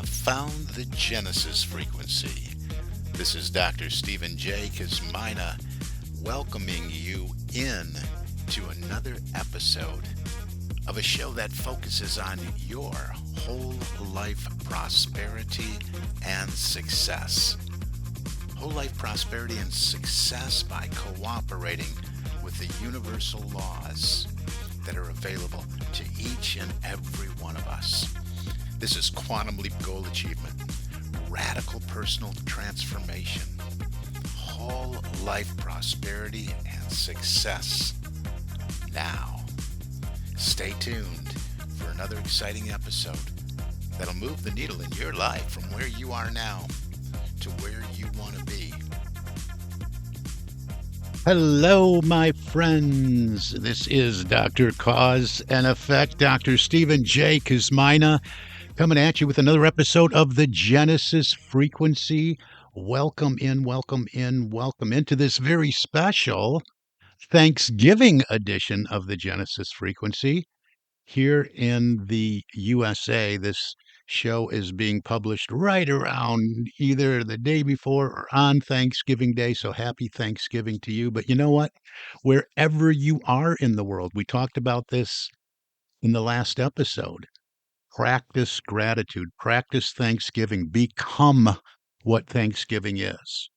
have found the Genesis frequency. This is Dr. Stephen J. Kosmyna welcoming you in to another episode of a show that focuses on your whole life prosperity and success. Whole life prosperity and success by cooperating with the universal laws that are available to each and every one of us. This is Quantum Leap Goal Achievement, radical personal transformation, whole life prosperity and success. Now, stay tuned for another exciting episode that'll move the needle in your life from where you are now to where you want to be. Hello, my friends. This is Dr. Cause and Effect, Dr. Stephen J. Kosmyna, coming at you with another episode of the Genesis Frequency. Welcome into this very special Thanksgiving edition of the Genesis Frequency. Here in the USA, this show is being published right around either the day before or on Thanksgiving Day. So happy Thanksgiving to you. But you know what? Wherever you are in the world, we talked about this in the last episode. Practice gratitude, practice Thanksgiving, become what Thanksgiving is.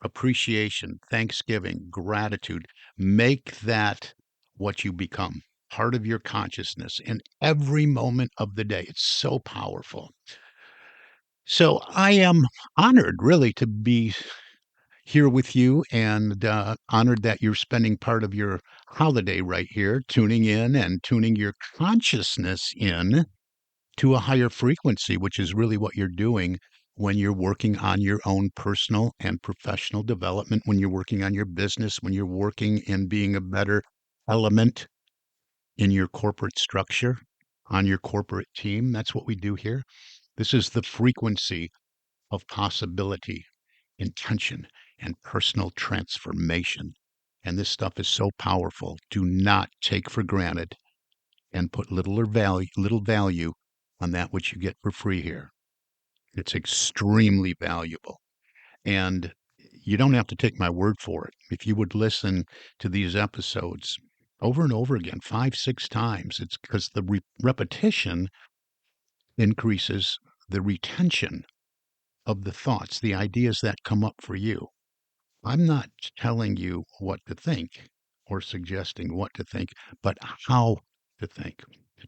Appreciation, thanksgiving, gratitude. Make that what you become, part of your consciousness in every moment of the day. It's so powerful. So I am honored, really, to be here with you and honored that you're spending part of your holiday right here, tuning in and tuning your consciousness in to a higher frequency, which is really what you're doing when you're working on your own personal and professional development, when you're working on your business, when you're working in being a better element in your corporate structure, on your corporate team. That's what we do here. This is the frequency of possibility, intention, and personal transformation. And this stuff is so powerful. Do not take for granted and put little value on that which you get for free here. It's extremely valuable. And you don't have to take my word for it. If you would listen to these episodes over and over again, 5, 6 times, it's because the repetition increases the retention of the thoughts, the ideas that come up for you. I'm not telling you what to think or suggesting what to think, but how to think,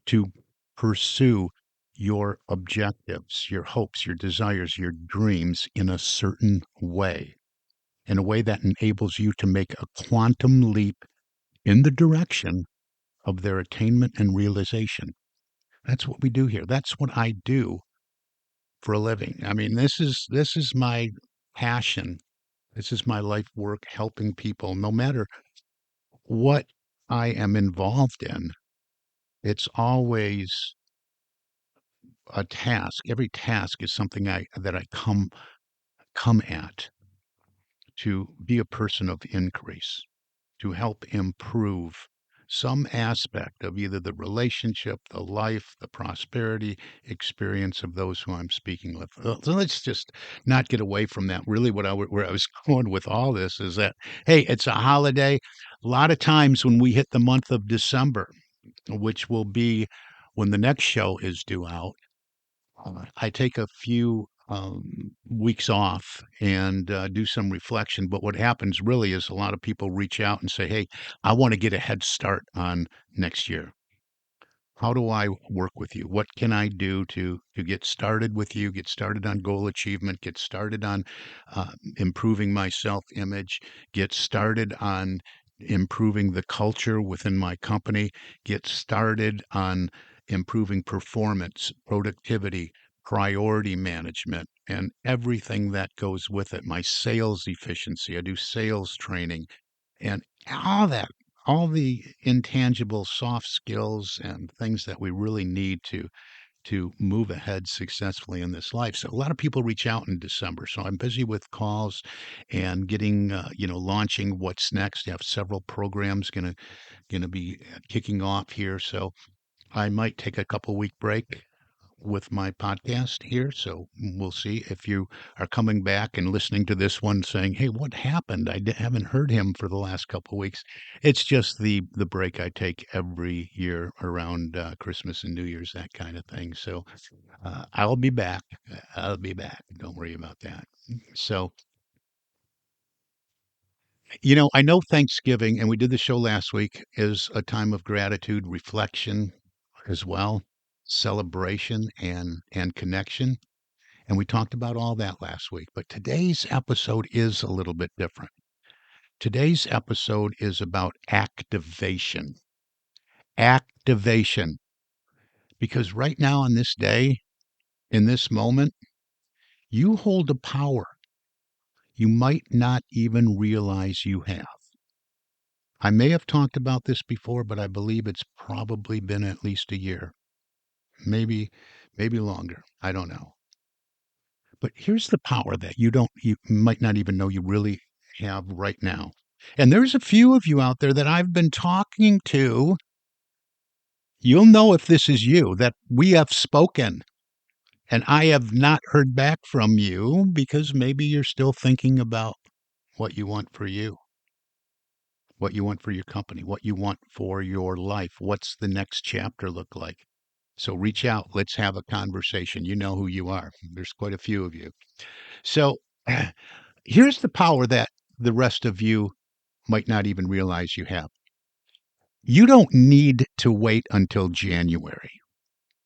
to pursue your objectives, your hopes, your desires, your dreams in a certain way, in a way that enables you to make a quantum leap in the direction of their attainment and realization. That's what we do here. That's what I do for a living. I mean, this is my passion. This is my life work, helping people no matter what I am involved in. It's always a task. Every task is something that I come at to be a person of increase, to help improve some aspect of either the relationship, the life, the prosperity experience of those who I'm speaking with. So let's just not get away from that. Really, where I was going with all this is that, hey, it's a holiday. A lot of times when we hit the month of December, which will be when the next show is due out, I take a few weeks off and do some reflection. But what happens really is a lot of people reach out and say, "Hey, I want to get a head start on next year. How do I work with you? What can I do to get started with you? Get started on goal achievement. Get started on improving my self image. Get started on improving the culture within my company. Get started on improving performance, productivity, priority management, and everything that goes with it. My sales efficiency. I do sales training and all that, all the intangible soft skills and things that we really need to move ahead successfully in this life. So a lot of people reach out in December. So I'm busy with calls and getting, launching what's next. I have several programs gonna be kicking off here. So I might take a couple week break with my podcast here. So we'll see if you are coming back and listening to this one saying, "Hey, what happened? Haven't heard him for the last couple of weeks." It's just the break I take every year around Christmas and New Year's, that kind of thing. So I'll be back. I'll be back. Don't worry about that. So, I know Thanksgiving, and we did the show last week, is a time of gratitude, reflection as well, celebration and connection. And we talked about all that last week. But today's episode is a little bit different. Today's episode is about activation. Activation. Because right now, on this day, in this moment, you hold a power you might not even realize you have. I may have talked about this before, but I believe it's probably been at least a year, maybe, maybe longer. I don't know. But here's the power that you might not even know you really have right now. And there's a few of you out there that I've been talking to. You'll know if this is you that we have spoken and I have not heard back from you because maybe you're still thinking about what you want for you, what you want for your company, what you want for your life. What's the next chapter look like? So reach out. Let's have a conversation. You know who you are. There's quite a few of you. So here's the power that the rest of you might not even realize you have. You don't need to wait until January.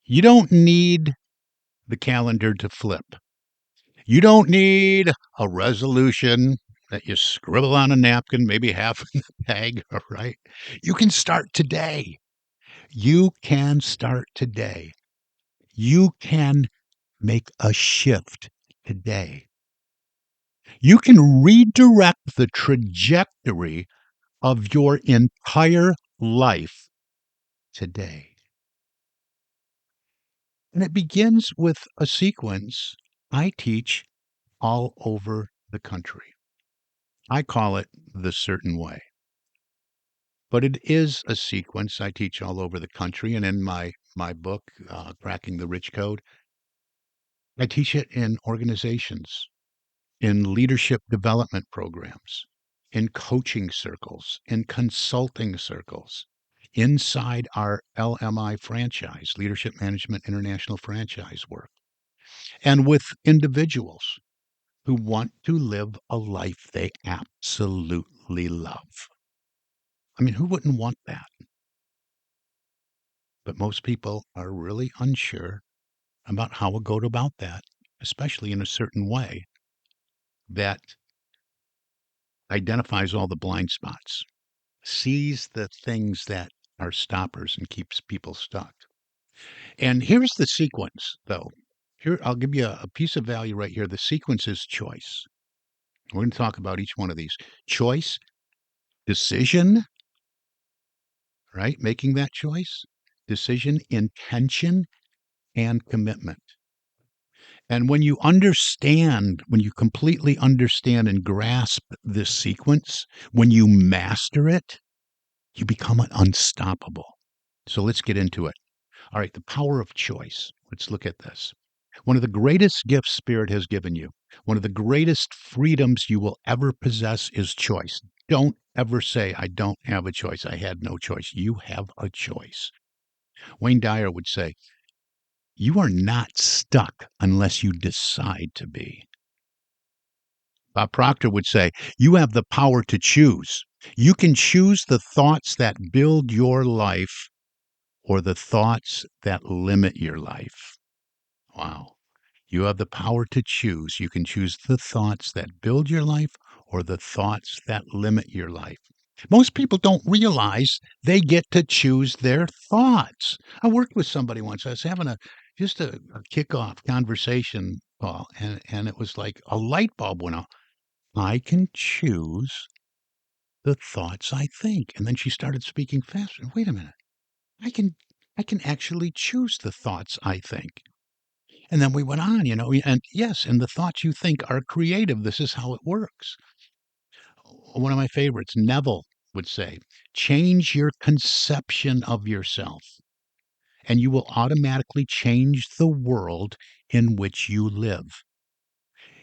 You don't need the calendar to flip. You don't need a resolution that you scribble on a napkin, maybe half in the bag, all right? You can start today. You can start today. You can make a shift today. You can redirect the trajectory of your entire life today. And it begins with a sequence I teach all over the country. I call it the certain way. But it is a sequence I teach all over the country. And in my book, Cracking the Rich Code, I teach it in organizations, in leadership development programs, in coaching circles, in consulting circles, inside our LMI franchise, Leadership Management International franchise work, and with individuals who want to live a life they absolutely love. I mean, who wouldn't want that? But most people are really unsure about how to go about that, especially in a certain way that identifies all the blind spots, sees the things that are stoppers and keeps people stuck. And here's the sequence, though. Here, I'll give you a piece of value right here. The sequence is choice. We're going to talk about each one of these. Choice, decision, right? Making that choice, decision, intention, and commitment. And when you completely understand and grasp this sequence, when you master it, you become unstoppable. So let's get into it. All right, the power of choice. Let's look at this. One of the greatest gifts Spirit has given you, one of the greatest freedoms you will ever possess is choice. Don't ever say, I don't have a choice. I had no choice. You have a choice. Wayne Dyer would say, you are not stuck unless you decide to be. Bob Proctor would say, you have the power to choose. You can choose the thoughts that build your life or the thoughts that limit your life. Wow. You have the power to choose. You can choose the thoughts that build your life or the thoughts that limit your life. Most people don't realize they get to choose their thoughts. I worked with somebody once. I was having a kickoff conversation call, and it was like a light bulb went off. I can choose the thoughts I think. And then she started speaking faster. Wait a minute. I can I can actually choose the thoughts I think. And then we went on, and yes, and the thoughts you think are creative. This is how it works. One of my favorites, Neville would say, change your conception of yourself, and you will automatically change the world in which you live.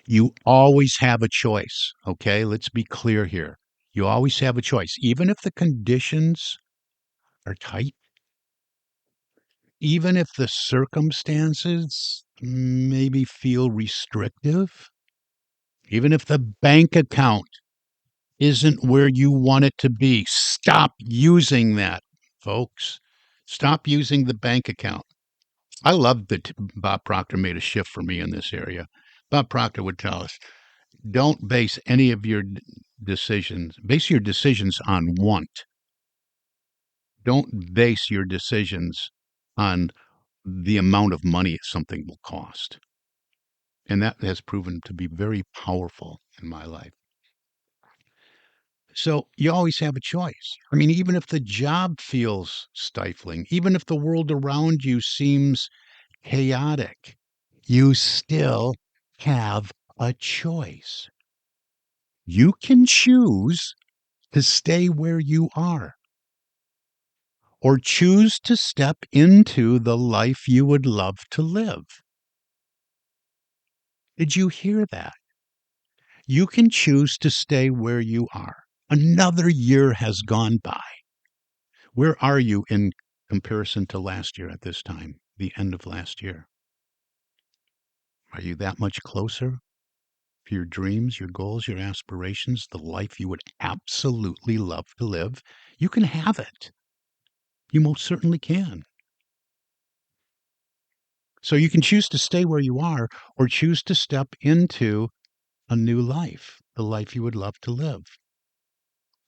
You always have a choice, okay? Let's be clear here. You always have a choice. Even if the conditions are tight, even if the circumstances maybe feel restrictive, even if the bank account isn't where you want it to be, stop using that, folks. Stop using the bank account. I love that Bob Proctor made a shift for me in this area. Bob Proctor would tell us, don't base any of your decisions, base your decisions on want. Don't base your decisions on the amount of money something will cost. And that has proven to be very powerful in my life. So you always have a choice. I mean, even if the job feels stifling, even if the world around you seems chaotic, you still have a choice. You can choose to stay where you are or choose to step into the life you would love to live. Did you hear that? You can choose to stay where you are. Another year has gone by. Where are you in comparison to last year at this time, the end of last year? Are you that much closer to your dreams, your goals, your aspirations, the life you would absolutely love to live? You can have it. You most certainly can. So you can choose to stay where you are or choose to step into a new life, the life you would love to live,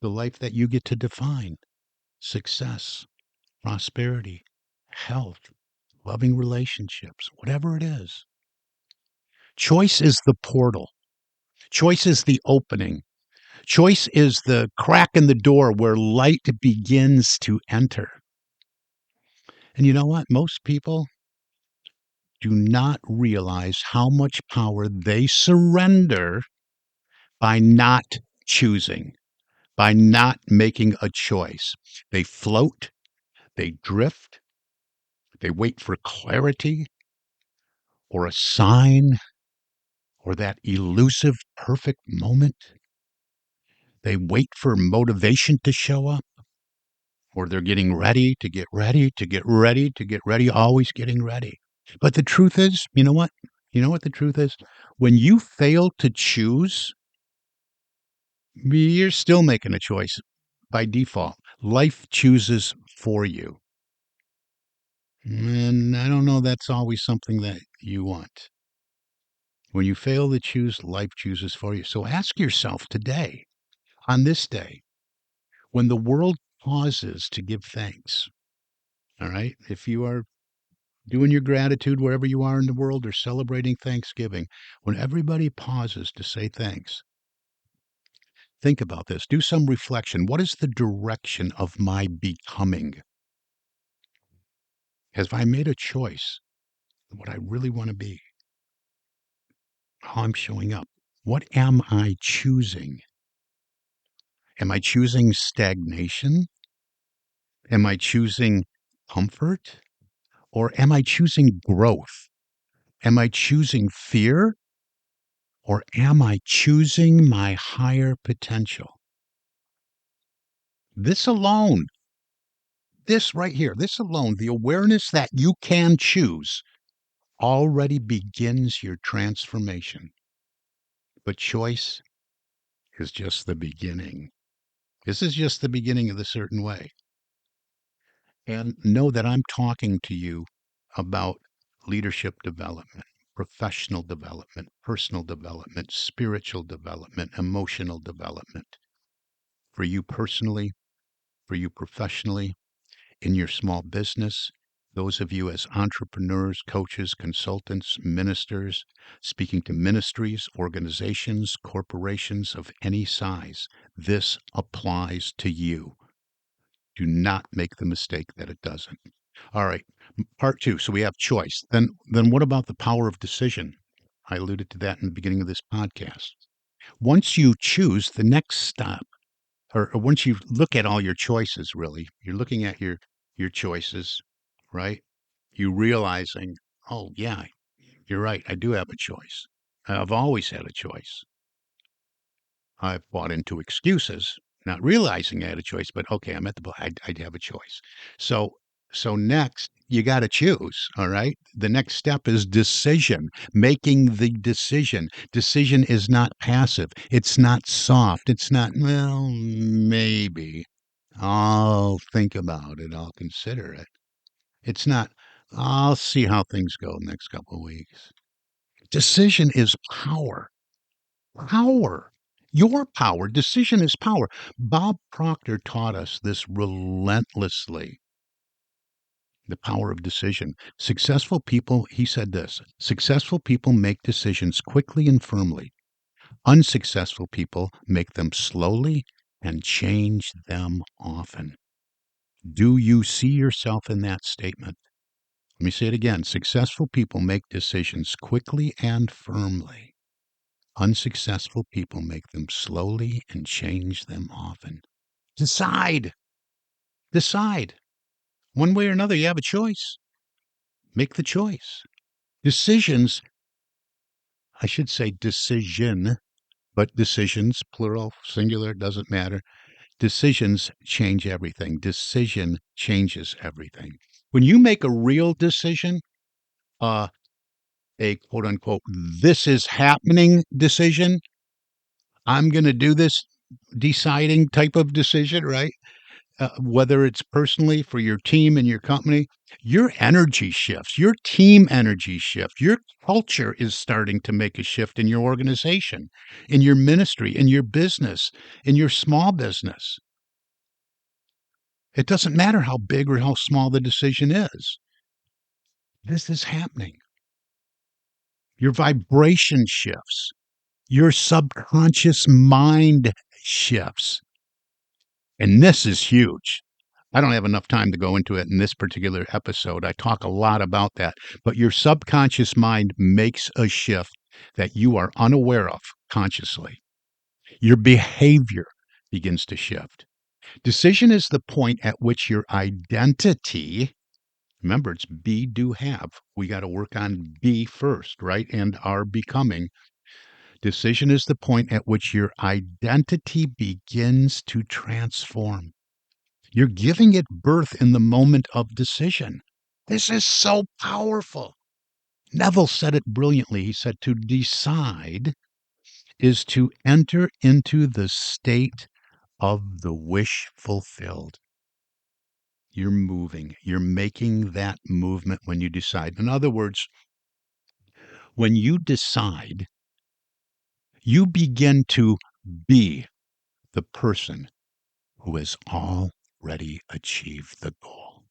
the life that you get to define: success, prosperity, health, loving relationships, whatever it is. Choice is the portal. Choice is the opening. Choice is the crack in the door where light begins to enter. And you know what? Most people do not realize how much power they surrender by not choosing, by not making a choice. They float, they drift, they wait for clarity or a sign or that elusive perfect moment. They wait for motivation to show up, or they're getting ready to get ready to get ready to get ready, always getting ready. But the truth is, you know what? You know what the truth is? When you fail to choose, you're still making a choice by default. Life chooses for you. And I don't know that's always something that you want. When you fail to choose, life chooses for you. So ask yourself today, on this day, when the world pauses to give thanks, all right? If you are doing your gratitude wherever you are in the world or celebrating Thanksgiving, when everybody pauses to say thanks, think about this. Do some reflection. What is the direction of my becoming? Have I made a choice of what I really want to be? How I'm showing up? What am I choosing? Am I choosing stagnation? Am I choosing comfort? Or am I choosing growth? Am I choosing fear? Or am I choosing my higher potential? This alone, this right here, this alone, the awareness that you can choose already begins your transformation. But choice is just the beginning. This is just the beginning of the certain way. And know that I'm talking to you about leadership development, professional development, personal development, spiritual development, emotional development. For you personally, for you professionally, in your small business, those of you as entrepreneurs, coaches, consultants, ministers, speaking to ministries, organizations, corporations of any size, this applies to you. Do not make the mistake that it doesn't. All right, part two. So we have choice. Then what about the power of decision? I alluded to that in the beginning of this podcast. Once you choose, the next step, or once you look at all your choices, really, you're looking at your choices, right? You realizing, oh, yeah, you're right. I do have a choice. I've always had a choice. I've bought into excuses, not realizing I had a choice, but okay, I'm at the, I'd have a choice. So, so next you got to choose. All right. The next step is decision, making the decision. Decision is not passive. It's not soft. It's not, well, maybe I'll think about it. I'll consider it. It's not, I'll see how things go next couple of weeks. Decision is power. Power. Your power. Decision is power. Bob Proctor taught us this relentlessly. The power of decision. Successful people, he said this, successful people make decisions quickly and firmly. Unsuccessful people make them slowly and change them often. Do you see yourself in that statement? Let me say it again. Successful people make decisions quickly and firmly. Unsuccessful people make them slowly and change them often. Decide. Decide. One way or another, you have a choice. Make the choice. Decisions, I should say decision, but decisions, plural, singular, doesn't matter. Decisions change everything. Decision changes everything. When you make a real decision, uh, a quote unquote, this is happening decision, I'm going to do this deciding type of decision, right? Whether it's personally for your team and your company, your energy shifts, your team energy shift, your culture is starting to make a shift in your organization, in your ministry, in your business, in your small business. It doesn't matter how big or how small the decision is. This is happening. Your vibration shifts. Your subconscious mind shifts. And this is huge. I don't have enough time to go into it in this particular episode. I talk a lot about that. But your subconscious mind makes a shift that you are unaware of consciously. Your behavior begins to shift. Decision is the point at which your identity, remember, it's be, do, have. We got to work on be first, right? And our becoming. Decision is the point at which your identity begins to transform. You're giving it birth in the moment of decision. This is so powerful. Neville said it brilliantly. He said, to decide is to enter into the state of the wish fulfilled. You're moving, you're making that movement when you decide. In other words, when you decide, you begin to be the person who has already achieved the goal.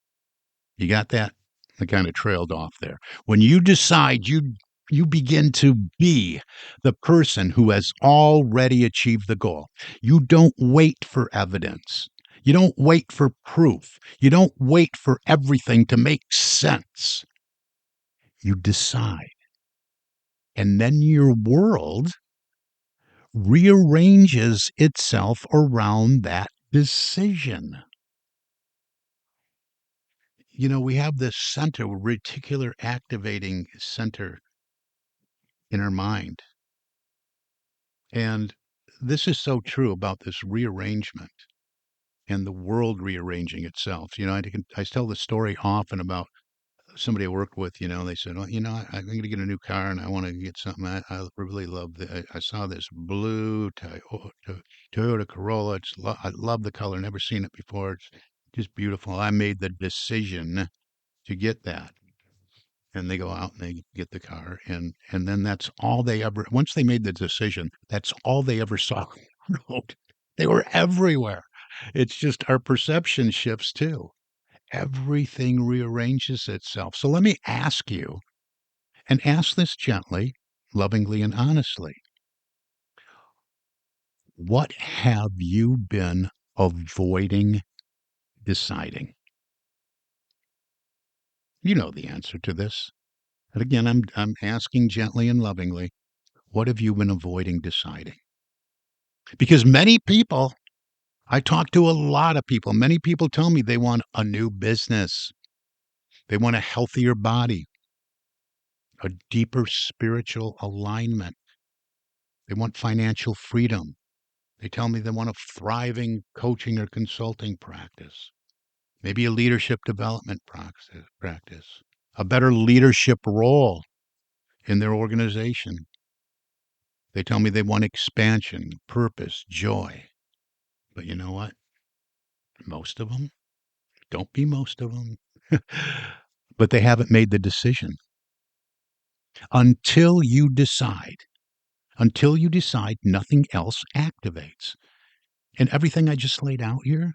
You got that? I kind of trailed off there. When you decide, you begin to be the person who has already achieved the goal. You don't wait for evidence. You don't wait for proof. You don't wait for everything to make sense. You decide. And then your world rearranges itself around that decision. You know, we have this center, reticular activating center in our mind. And this is so true about this rearrangement and the world rearranging itself. You know, I tell the story often about somebody I worked with. You know, they said, "Well, you know, I'm going to get a new car and I want to get something. I really love I saw this blue Toyota Corolla. I love the color. Never seen it before. It's just beautiful. I made the decision to get that." And they go out and they get the car, and then that's all they ever, once they made the decision, that's all they ever saw on the road. They were everywhere. It's just our perception shifts too. Everything rearranges itself. So let me ask you, and ask this gently, lovingly, and honestly. What have you been avoiding deciding? You know the answer to this. But again, I'm asking gently and lovingly, what have you been avoiding deciding? Because many people, I talk to a lot of people, many people tell me they want a new business. They want a healthier body, a deeper spiritual alignment. They want financial freedom. They tell me they want a thriving coaching or consulting practice, maybe a leadership development practice, a better leadership role in their organization. They tell me they want expansion, purpose, joy. But you know what? Most of them, don't be most of them, but they haven't made the decision. Until you decide, nothing else activates. And everything I just laid out here,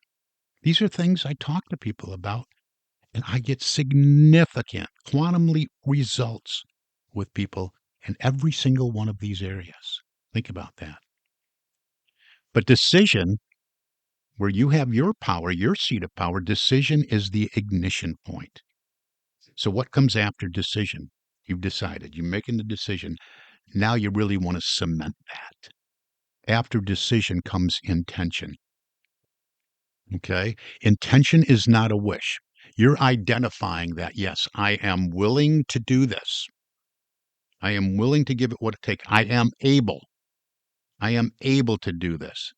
these are things I talk to people about, and I get significant quantum leap results with people in every single one of these areas. Think about that. But decision, where you have your power, your seat of power, decision is the ignition point. So what comes after decision? You've decided, you're making the decision. Now you really want to cement that. After decision comes intention. Okay? Intention is not a wish. You're identifying that, yes, I am willing to do this. I am willing to give it what it takes. I am able. I am able to do this.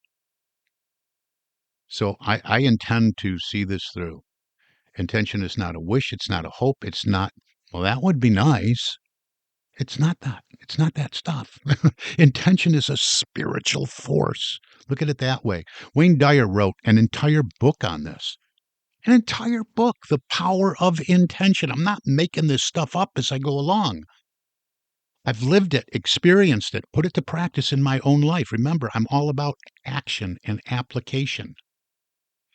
So I intend to see this through. Intention is not a wish. It's not a hope. It's not, well, that would be nice. It's not that. It's not that stuff. Intention is a spiritual force. Look at it that way. Wayne Dyer wrote an entire book on this. An entire book, The Power of Intention. I'm not making this stuff up as I go along. I've lived it, experienced it, put it to practice in my own life. Remember, I'm all about action and application.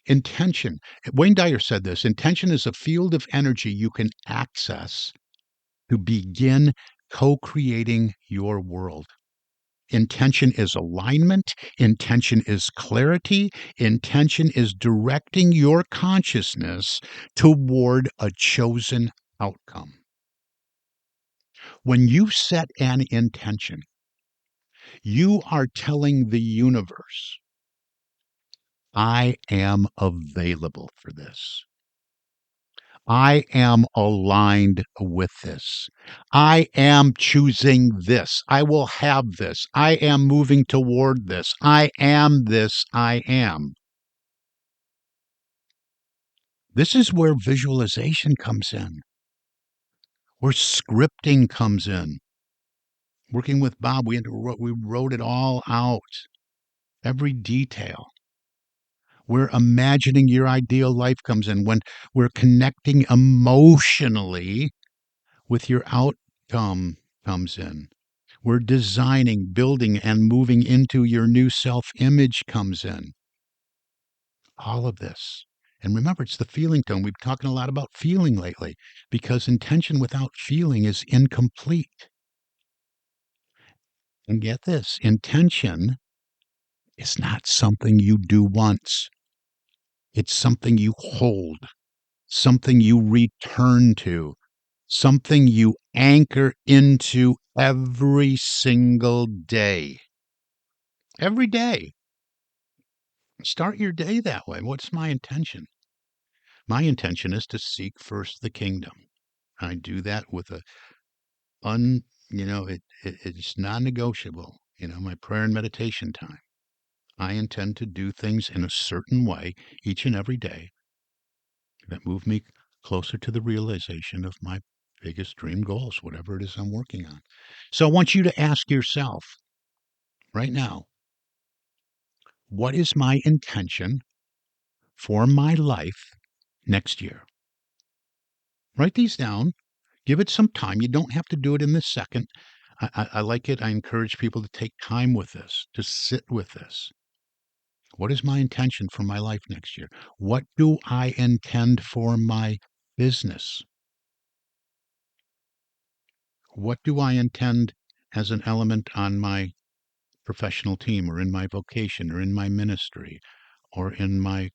Intention. Wayne Dyer said this, intention is a field of energy you can access to begin co-creating your world. Intention is alignment. Intention is clarity. Intention is directing your consciousness toward a chosen outcome. When you set an intention, you are telling the universe, I am available for this. I am aligned with this. I am choosing this. I will have this. I am moving toward this. I am this. I am. This is where visualization comes in, where scripting comes in. Working with Bob, we wrote it all out, every detail. Where imagining your ideal life comes in, when we're connecting emotionally with your outcome comes in. Where designing, building, and moving into your new self-image comes in. All of this. And remember, it's the feeling tone. We've been talking a lot about feeling lately, because intention without feeling is incomplete. And get this, intention is not something you do once. It's something you hold, something you return to, something you anchor into every single day. Every day. Start your day that way. What's my intention? My intention is to seek first the kingdom. I do that with it's non-negotiable. My prayer and meditation time. I intend to do things in a certain way each and every day that move me closer to the realization of my biggest dream goals, whatever it is I'm working on. So I want you to ask yourself right now, what is my intention for my life next year? Write these down. Give it some time. You don't have to do it in this second. I like it. I encourage people to take time with this, to sit with this. What is my intention for my life next year? What do I intend for my business? What do I intend as an element on my professional team, or in my vocation, or in my ministry, or in my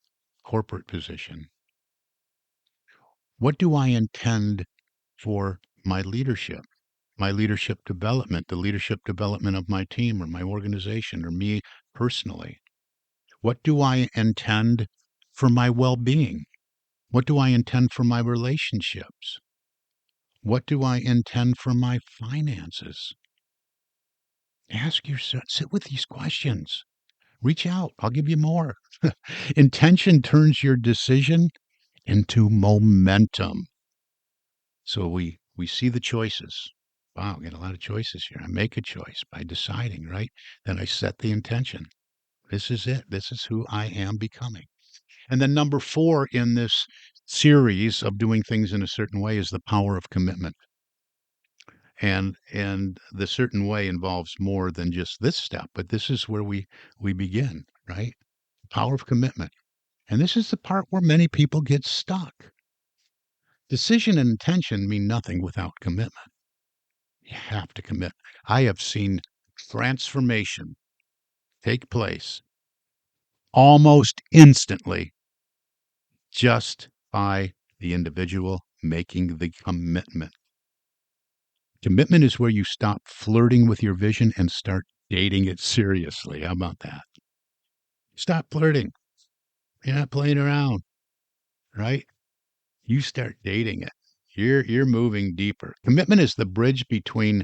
corporate position? What do I intend for my leadership development, the leadership development of my team or my organization or me personally? What do I intend for my well-being? What do I intend for my relationships? What do I intend for my finances? Ask yourself, sit with these questions. Reach out. I'll give you more. Intention turns your decision into momentum. So we see the choices. Wow, I got a lot of choices here. I make a choice by deciding, right? Then I set the intention. This is it. This is who I am becoming. And then number 4 in this series of doing things in a certain way is the power of commitment. And the certain way involves more than just this step, but this is where we begin, right? Power of commitment. And this is the part where many people get stuck. Decision and intention mean nothing without commitment. You have to commit. I have seen transformation take place almost instantly just by the individual making the commitment. Commitment is where you stop flirting with your vision and start dating it seriously. How about that? Stop flirting. You're not playing around, right? You start dating it. You're moving deeper. Commitment is the bridge between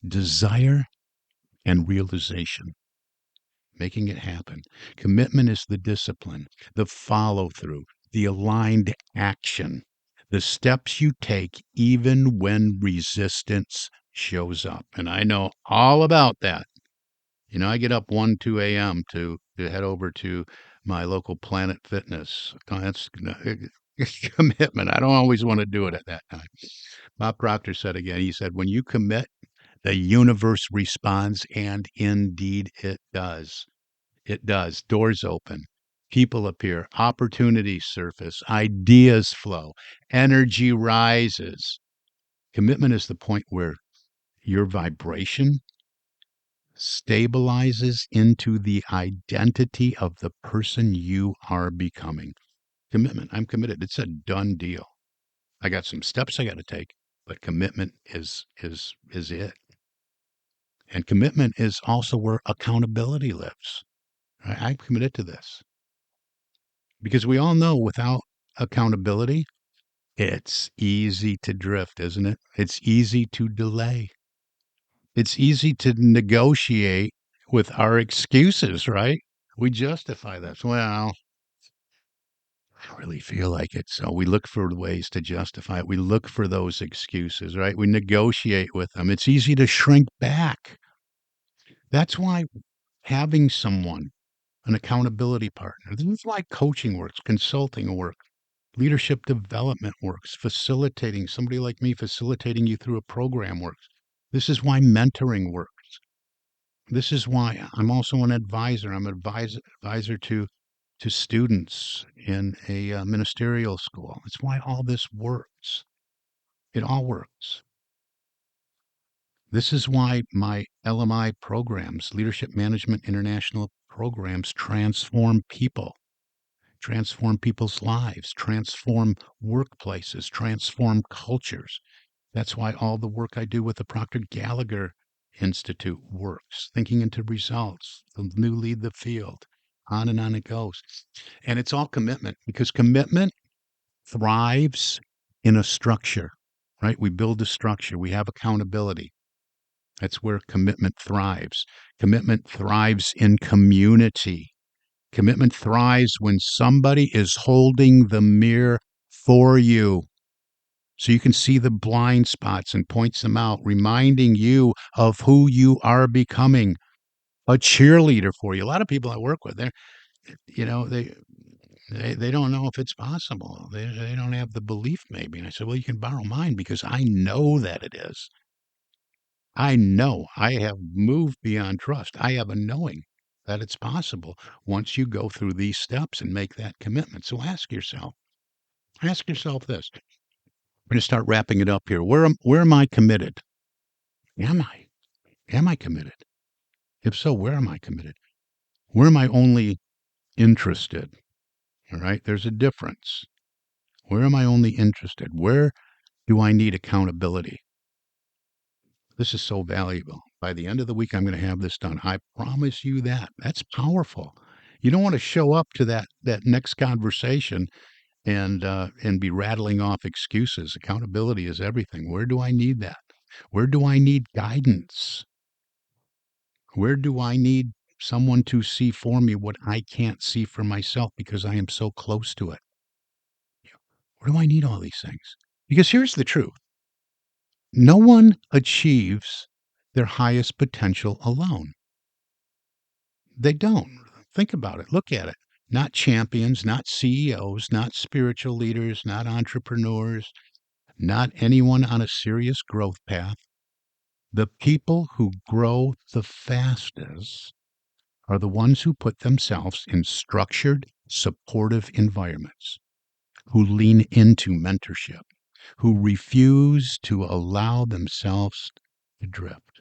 desire and realization, making it happen. Commitment is the discipline, the follow through, the aligned action, the steps you take even when resistance shows up. And I know all about that. I get up 1, 2 a.m. to head over to my local Planet Fitness. That's commitment. I don't always want to do it at that time. Bob Proctor said again, he said, when you commit, the universe responds, and indeed it does. It does. Doors open, people appear, opportunities surface, ideas flow, energy rises. Commitment is the point where your vibration stabilizes into the identity of the person you are becoming. Commitment. I'm committed. It's a done deal. I got some steps I got to take, but commitment is it. And commitment is also where accountability lives. I'm committed to this because we all know without accountability, it's easy to drift, isn't it? It's easy to delay. It's easy to negotiate with our excuses, right? We justify this. Well, I don't really feel like it. So we look for ways to justify it. We look for those excuses, right? We negotiate with them. It's easy to shrink back. That's why having someone, an accountability partner, this is why coaching works, consulting works, leadership development works, facilitating somebody like me, facilitating you through a program works. This is why mentoring works. This is why I'm also an advisor. I'm an advisor to students in a ministerial school. It's why all this works. It all works. This is why my LMI programs, Leadership Management International programs, transform people's lives, transform workplaces, transform cultures. That's why all the work I do with the Proctor Gallagher Institute works, thinking into results, the new lead the field, on and on it goes. And it's all commitment because commitment thrives in a structure, right? We build a structure, we have accountability. That's where commitment thrives. Commitment thrives in community. Commitment thrives when somebody is holding the mirror for you so you can see the blind spots and points them out, reminding you of who you are becoming. A cheerleader for you. A lot of people I work with, you know, they they don't know if it's possible. They don't have the belief maybe. And I said, well, you can borrow mine because I know that it is. I know I have moved beyond trust. I have a knowing that it's possible once you go through these steps and make that commitment. So ask yourself this. We're going to start wrapping it up here. Where am I committed? Am I? Am I committed? If so, where am I committed? Where am I only interested? All right. There's a difference. Where am I only interested? Where do I need accountability? This is so valuable. By the end of the week, I'm going to have this done. I promise you that. That's powerful. You don't want to show up to that next conversation and be rattling off excuses. Accountability is everything. Where do I need that? Where do I need guidance? Where do I need someone to see for me what I can't see for myself because I am so close to it? Where do I need all these things? Because here's the truth. No one achieves their highest potential alone. They don't. Think about it. Look at it. Not champions, not CEOs, not spiritual leaders, not entrepreneurs, not anyone on a serious growth path. The people who grow the fastest are the ones who put themselves in structured, supportive environments, who lean into mentorship, who refuse to allow themselves to drift.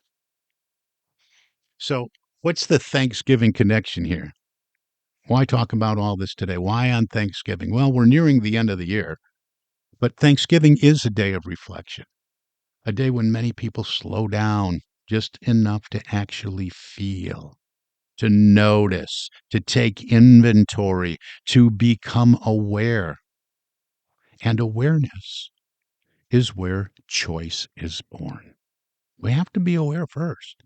So, what's the Thanksgiving connection here? Why talk about all this today? Why on Thanksgiving? Well, we're nearing the end of the year, but Thanksgiving is a day of reflection, a day when many people slow down just enough to actually feel, to notice, to take inventory, to become aware. And awareness is where choice is born. We have to be aware first.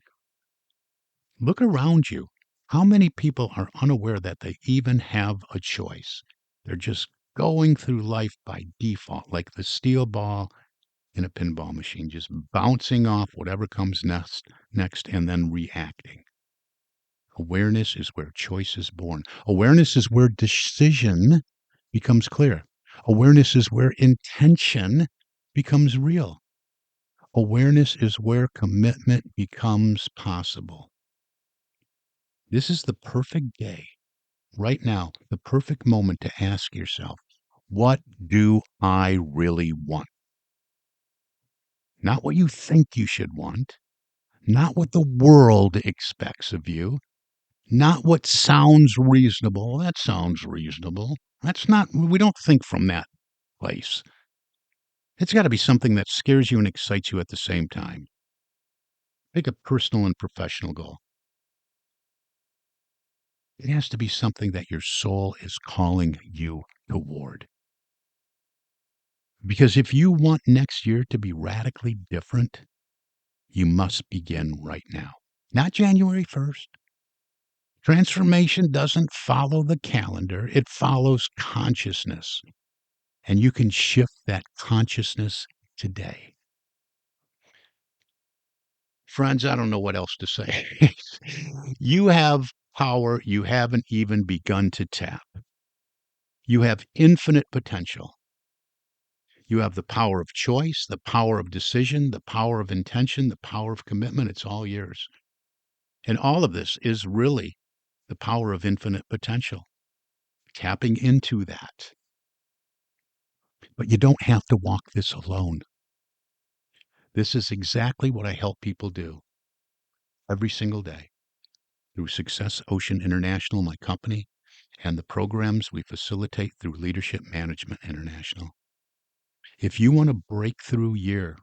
Look around you. How many people are unaware that they even have a choice? They're just going through life by default, like the steel ball in a pinball machine, just bouncing off whatever comes next and then reacting. Awareness is where choice is born. Awareness is where decision becomes clear. Awareness is where intention becomes real. Awareness is where commitment becomes possible. This is the perfect day, right now, the perfect moment to ask yourself, what do I really want? Not what you think you should want, not what the world expects of you, not what sounds reasonable. That sounds reasonable. That's not, we don't think from that place. It's got to be something that scares you and excites you at the same time. Make a personal and professional goal. It has to be something that your soul is calling you toward. Because if you want next year to be radically different, you must begin right now, not January 1st. Transformation doesn't follow the calendar, it follows consciousness. And you can shift that consciousness today. Friends, I don't know what else to say. You have power you haven't even begun to tap. You have infinite potential. You have the power of choice, the power of decision, the power of intention, the power of commitment. It's all yours. And all of this is really the power of infinite potential, tapping into that. But you don't have to walk this alone. This is exactly what I help people do every single day through Success Ocean International, my company, and the programs we facilitate through Leadership Management International. If you want a breakthrough year,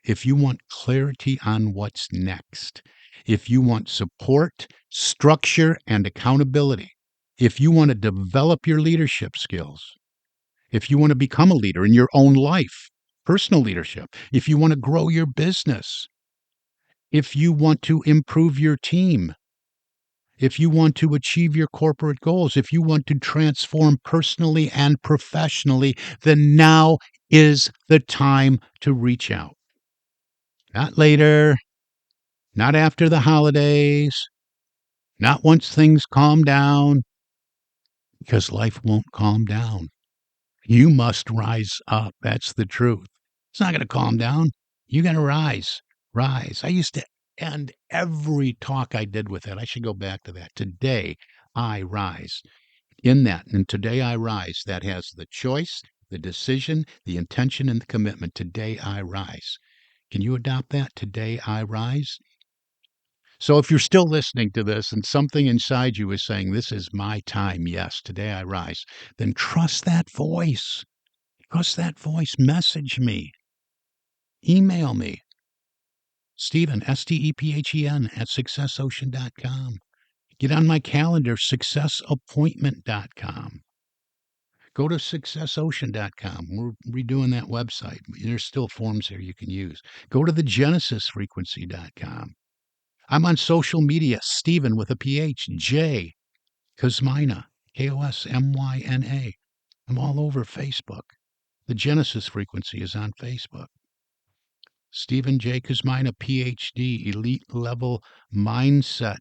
if you want clarity on what's next, if you want support, structure, and accountability, if you want to develop your leadership skills, if you want to become a leader in your own life, personal leadership, if you want to grow your business, if you want to improve your team, if you want to achieve your corporate goals, if you want to transform personally and professionally, then now is the time to reach out. Not later, not after the holidays, not once things calm down, because life won't calm down. You must rise up. That's the truth. It's not going to calm down. You got to rise. Rise. I used to end every talk I did with that. I should go back to that. Today, I rise. In that, and today I rise, that has the choice, the decision, the intention, and the commitment. Today I rise. Can you adopt that? Today I rise. So if you're still listening to this and something inside you is saying, this is my time, yes, today I rise, then trust that voice. Trust that voice. Message me. Email me. Stephen, STEPHEN at successocean.com. Get on my calendar, successappointment.com. Go to successocean.com. We're redoing that website. There's still forms there you can use. Go to the genesisfrequency.com. I'm on social media, Stephen with a PH, J, Kosmyna, Kosmyna. I'm all over Facebook. The Genesis Frequency is on Facebook. Stephen J. Kosmyna, PhD, Elite Level Mindset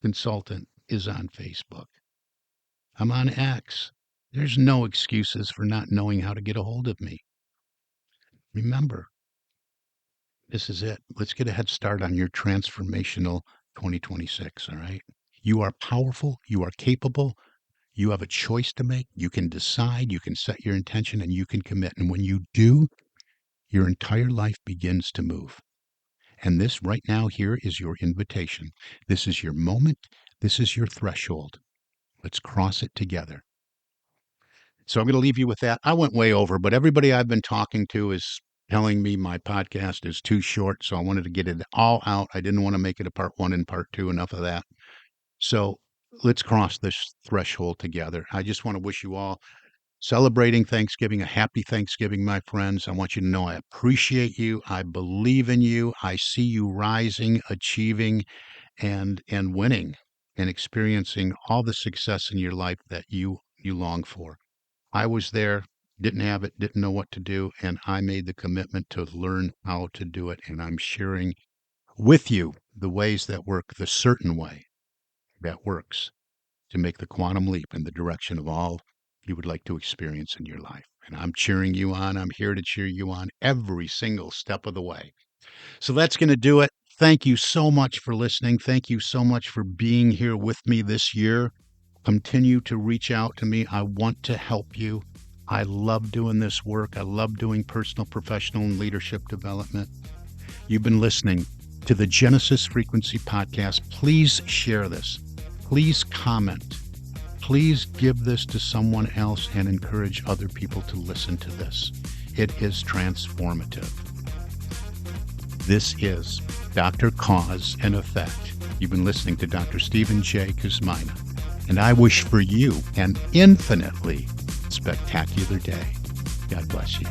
Consultant, is on Facebook. I'm on X. There's no excuses for not knowing how to get a hold of me. Remember, this is it. Let's get a head start on your transformational 2026, all right? You are powerful. You are capable. You have a choice to make. You can decide. You can set your intention, and you can commit. And when you do, your entire life begins to move. And this right now here is your invitation. This is your moment. This is your threshold. Let's cross it together. So I'm going to leave you with that. I went way over, but everybody I've been talking to is telling me my podcast is too short. So I wanted to get it all out. I didn't want to make it a part 1 and part 2. Enough of that. So let's cross this threshold together. I just want to wish you all celebrating Thanksgiving, a happy Thanksgiving, my friends. I want you to know I appreciate you. I believe in you. I see you rising, achieving, and winning and experiencing all the success in your life that you long for. I was there, didn't have it, didn't know what to do, and I made the commitment to learn how to do it. And I'm sharing with you the ways that work, the certain way that works to make the quantum leap in the direction of all you would like to experience in your life. And I'm cheering you on. I'm here to cheer you on every single step of the way. So that's going to do it. Thank you so much for listening. Thank you so much for being here with me this year. Continue to reach out to me. I want to help you. I love doing this work. I love doing personal, professional, and leadership development. You've been listening to the Genesis Frequency Podcast. Please share this. Please comment. Please give this to someone else and encourage other people to listen to this. It is transformative. This is Dr. Cause and Effect. You've been listening to Dr. Stephen J. Kosmyna, and I wish for you an infinitely spectacular day. God bless you.